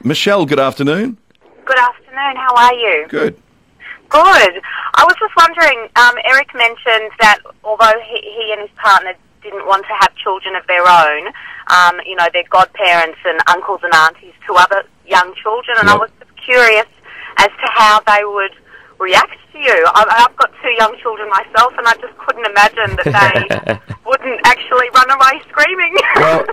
Michelle, good afternoon. Good afternoon. How are you? Good. Good. I was just wondering, Erik mentioned that although he and his partner didn't want to have children of their own, they're godparents and uncles and aunties to other young children, and I was just curious as to how they would react to you. I've got 2 young children myself, and I just couldn't imagine that they wouldn't actually run away screaming. Well,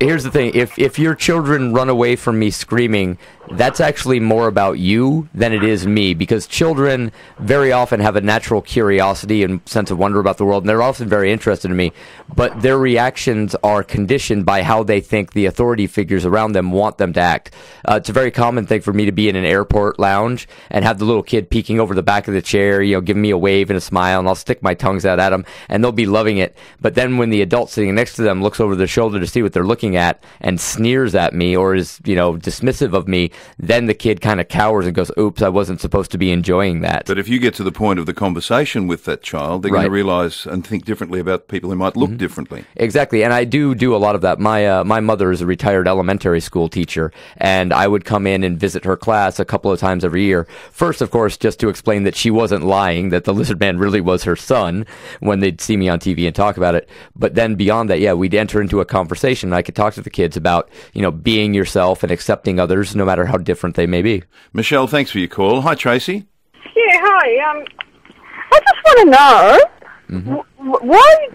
here's the thing. If your children run away from me screaming, that's actually more about you than it is me, because children very often have a natural curiosity and sense of wonder about the world, and they're often very interested in me, but their reactions are conditioned by how they think the authority figures around them want them to act. It's a very common thing for me to be in an airport lounge and have the little kid peeking over the back of the chair, giving me a wave and a smile, and I'll stick my tongues out at them, and they'll be loving it. But then when the adult sitting next to them looks over their shoulder to see what they're looking at and sneers at me or is, dismissive of me, then the kid kind of cowers and goes, oops, I wasn't supposed to be enjoying that. But if you get to the point of the conversation with that child, they're going to realise and think differently about people who might look differently. Exactly, and I do a lot of that. My mother is a retired elementary school teacher, and I would come in and visit her class a couple of times every year. First, of course, just to explain that she wasn't lying, that the lizard man really was her son when they'd see me on TV and talk about it. But then beyond that, we'd enter into a conversation, and I could talk to the kids about, being yourself and accepting others, no matter how different they may be. Michelle, thanks for your call. Hi, Tracy. Yeah, hi. I just want to know, why?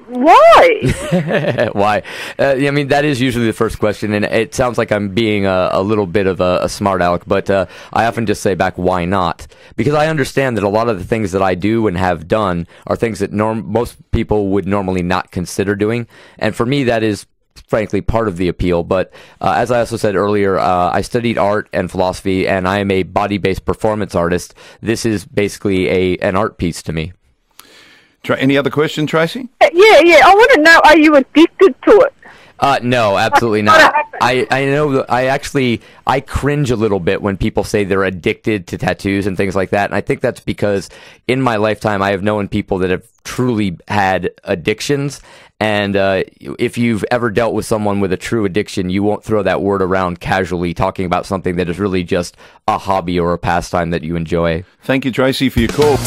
Why? That is usually the first question, and it sounds like I'm being a little bit of a smart aleck, but I often just say back, why not? Because I understand that a lot of the things that I do and have done are things that most people would normally not consider doing, and for me that is frankly part of the appeal. But as I also said earlier, I studied art and philosophy, and I am a body-based performance artist. This is basically an art piece to me. Any other question, Tracy? Yeah. I want to know, are you addicted to it? No, absolutely not. I know that I cringe a little bit when people say they're addicted to tattoos and things like that. And I think that's because in my lifetime, I have known people that have truly had addictions. And if you've ever dealt with someone with a true addiction, you won't throw that word around casually talking about something that is really just a hobby or a pastime that you enjoy. Thank you, Tracy, for your call.